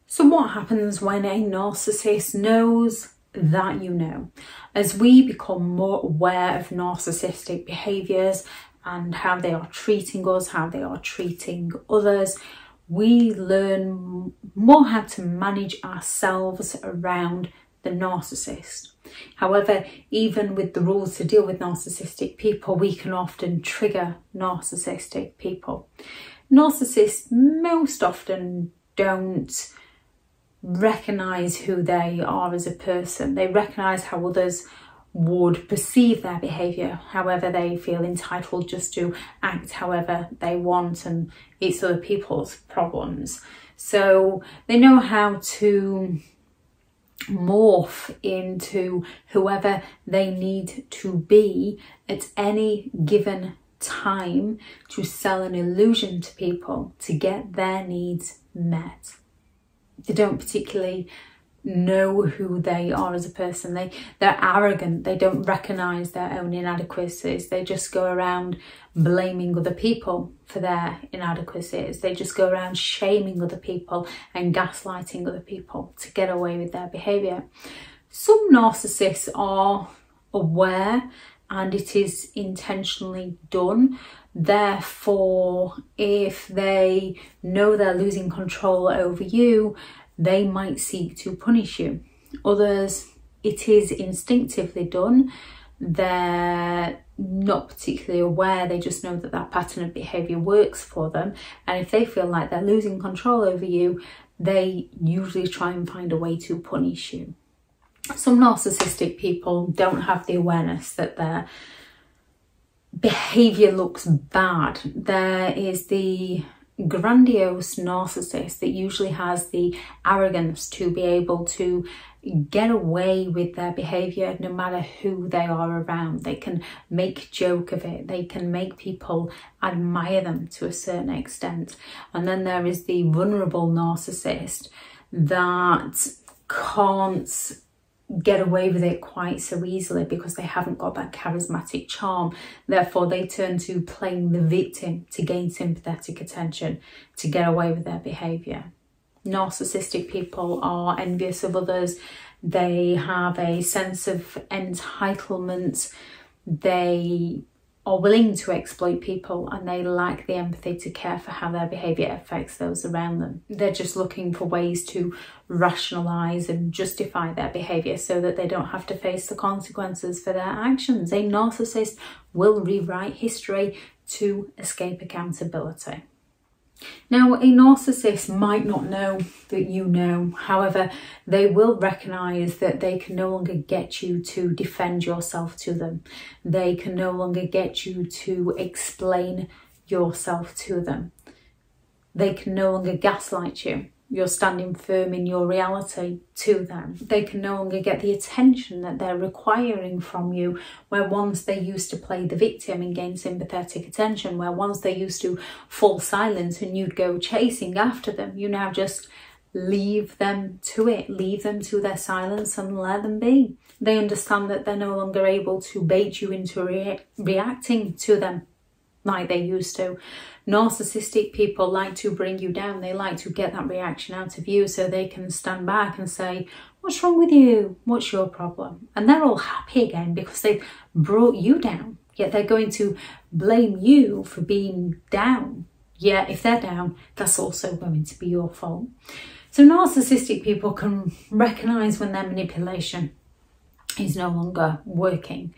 So what happens when a narcissist knows that you know? As we become more aware of narcissistic behaviours and how they are treating us, how they are treating others, we learn more how to manage ourselves around the narcissist. However, even with the rules to deal with narcissistic people, we can often trigger narcissistic people. Narcissists most often don't recognise who they are as a person. They recognise how others would perceive their behaviour. However, they feel entitled just to act however they want, and it's other people's problems. So they know how to morph into whoever they need to be at any given time to sell an illusion to people to get their needs met. They don't particularly know who they are as a person. They're arrogant. They don't recognise their own inadequacies. They just go around blaming other people for their inadequacies. They just go around shaming other people and gaslighting other people to get away with their behaviour. Some narcissists are aware and it is intentionally done. Therefore, if they know they're losing control over you, they might seek to punish you. Others, it is instinctively done. They're not particularly aware, they just know that that pattern of behaviour works for them. And if they feel like they're losing control over you, they usually try and find a way to punish you. Some narcissistic people don't have the awareness that their behaviour looks bad. There is the grandiose narcissist that usually has the arrogance to be able to get away with their behaviour no matter who they are around. They can make joke of it. They can make people admire them to a certain extent. And then there is the vulnerable narcissist that can't get away with it quite so easily because they haven't got that charismatic charm. Therefore, they turn to playing the victim to gain sympathetic attention, to get away with their behaviour. Narcissistic people are envious of others. They have a sense of entitlement. They are willing to exploit people and they lack the empathy to care for how their behaviour affects those around them. They're just looking for ways to rationalise and justify their behaviour so that they don't have to face the consequences for their actions. A narcissist will rewrite history to escape accountability. Now, a narcissist might not know that you know. However, they will recognise that they can no longer get you to defend yourself to them. They can no longer get you to explain yourself to them. They can no longer gaslight you. You're standing firm in your reality to them. They can no longer get the attention that they're requiring from you, where once they used to play the victim and gain sympathetic attention, where once they used to fall silent and you'd go chasing after them, you now just leave them to it, leave them to their silence and let them be. They understand that they're no longer able to bait you into reacting to them like they used to. Narcissistic people like to bring you down. They like to get that reaction out of you so they can stand back and say, what's wrong with you? What's your problem? And they're all happy again because they've brought you down. Yet they're going to blame you for being down. Yet if they're down, that's also going to be your fault. So narcissistic people can recognise when their manipulation is no longer working.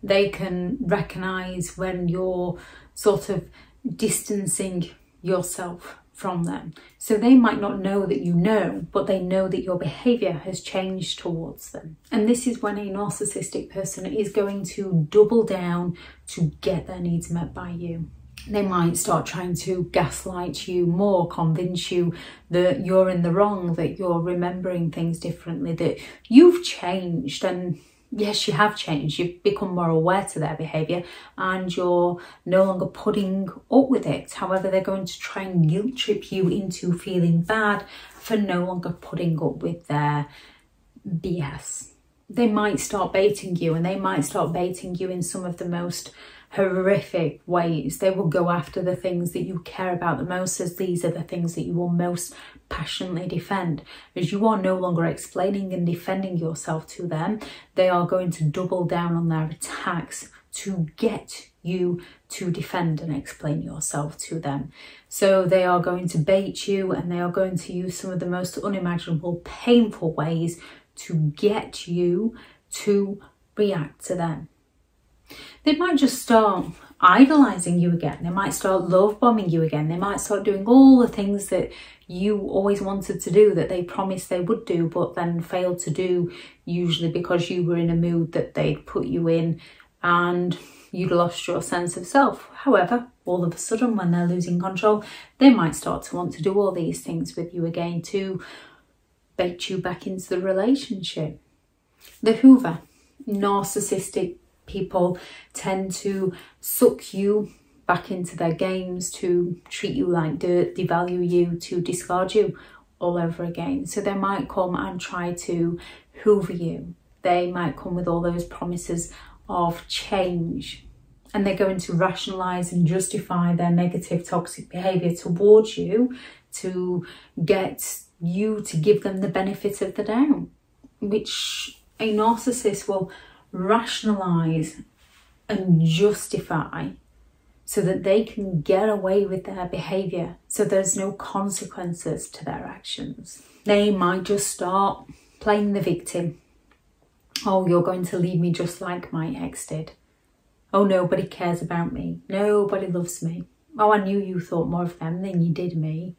They can recognise when you're sort of distancing yourself from them. So they might not know that you know, but they know that your behaviour has changed towards them. And this is when a narcissistic person is going to double down to get their needs met by you. They might start trying to gaslight you more, convince you that you're in the wrong, that you're remembering things differently, that you've changed. And yes, you have changed. You've become more aware to their behaviour and you're no longer putting up with it. However, they're going to try and guilt trip you into feeling bad for no longer putting up with their BS. They might start baiting you, and they might start baiting you in some of the most horrific ways. They will go after the things that you care about the most, as these are the things that you will most passionately defend. As you are no longer explaining and defending yourself to them, they are going to double down on their attacks to get you to defend and explain yourself to them. So they are going to bait you, and they are going to use some of the most unimaginable, painful ways to get you to react to them. They might just start idolizing you again. They might start love bombing you again. They might start doing all the things that you always wanted to do, that they promised they would do, but then failed to do, usually because you were in a mood that they'd put you in and you'd lost your sense of self. However, all of a sudden, when they're losing control, they might start to want to do all these things with you again to bait you back into the relationship. The Hoover, narcissistic people tend to suck you back into their games, to treat you like dirt, devalue you, to discard you all over again. So they might come and try to hoover you. They might come with all those promises of change, and they're going to rationalise and justify their negative, toxic behaviour towards you to get you to give them the benefit of the doubt, which a narcissist will rationalise and justify so that they can get away with their behaviour, so there's no consequences to their actions. They might just start playing the victim. Oh, you're going to leave me just like my ex did. Oh, nobody cares about me. Nobody loves me. Oh, I knew you thought more of them than you did me.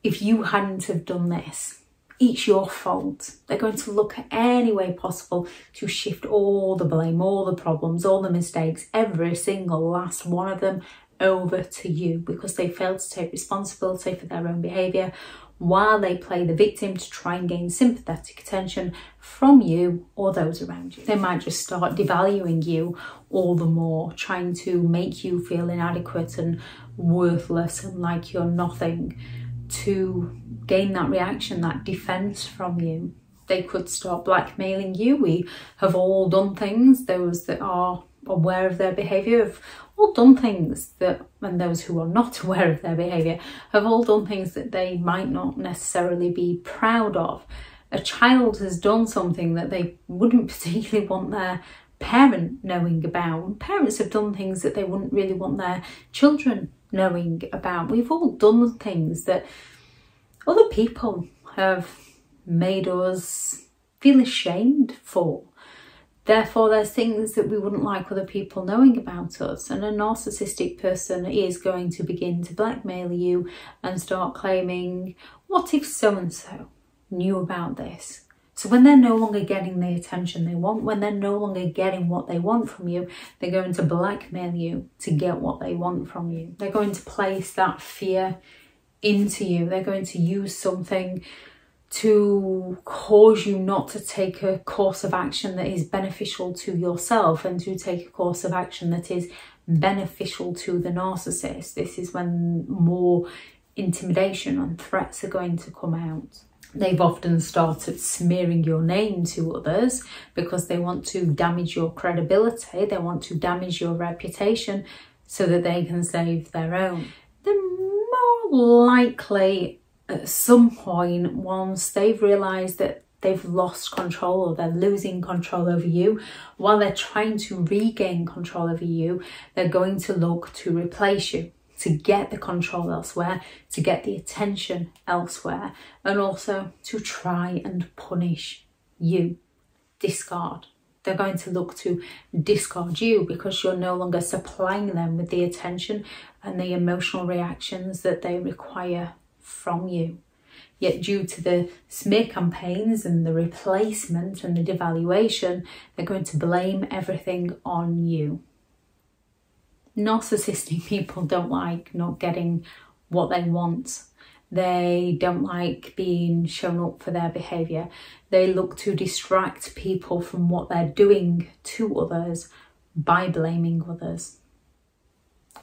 If you hadn't have done this, it's your fault. They're going to look at any way possible to shift all the blame, all the problems, all the mistakes, every single last one of them over to you, because they failed to take responsibility for their own behaviour, while they play the victim to try and gain sympathetic attention from you or those around you. They might just start devaluing you all the more, trying to make you feel inadequate and worthless and like you're nothing, to gain that reaction, that defense from you. They could start blackmailing you. We have all done things. Those that are aware of their behaviour have all done things that, and those who are not aware of their behaviour have all done things that they might not necessarily be proud of. A child has done something that they wouldn't particularly want their parent knowing about. Parents have done things that they wouldn't really want their children knowing about. We've all done things that other people have made us feel ashamed for. Therefore, there's things that we wouldn't like other people knowing about us. And a narcissistic person is going to begin to blackmail you and start claiming, what if so-and-so knew about this? So when they're no longer getting the attention they want, when they're no longer getting what they want from you, they're going to blackmail you to get what they want from you. They're going to place that fear into you. They're going to use something to cause you not to take a course of action that is beneficial to yourself, and to take a course of action that is beneficial to the narcissist. This is when more intimidation and threats are going to come out. They've often started smearing your name to others because they want to damage your credibility. They want to damage your reputation so that they can save their own. They're more likely at some point, once they've realised that they've lost control or they're losing control over you, while they're trying to regain control over you, they're going to look to replace you, to get the control elsewhere, to get the attention elsewhere, and also to try and punish you. Discard. They're going to look to discard you because you're no longer supplying them with the attention and the emotional reactions that they require from you. Yet due to the smear campaigns and the replacement and the devaluation, they're going to blame everything on you. Narcissistic people don't like not getting what they want. They don't like being shown up for their behaviour. They look to distract people from what they're doing to others by blaming others.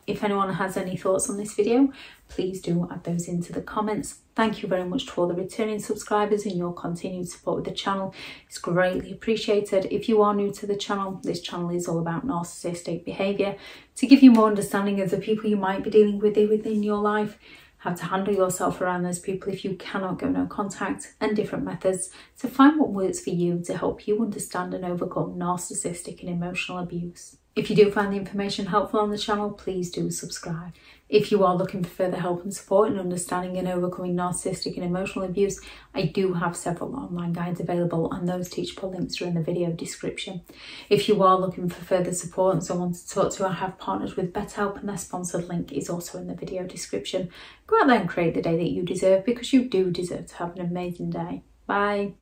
If anyone has any thoughts on this video, please do add those into the comments. Thank you very much to all the returning subscribers and your continued support with the channel. It's greatly appreciated. If you are new to the channel, this channel is all about narcissistic behaviour, to give you more understanding of the people you might be dealing with within your life, how to handle yourself around those people if you cannot go no contact, and different methods to find what works for you to help you understand and overcome narcissistic and emotional abuse. If you do find the information helpful on the channel, please do subscribe. If you are looking for further help and support in understanding and overcoming narcissistic and emotional abuse, I do have several online guides available, and those teachable links are in the video description. If you are looking for further support and someone to talk to, I have partnered with BetterHelp, and their sponsored link is also in the video description. Go out there and create the day that you deserve, because you do deserve to have an amazing day. Bye.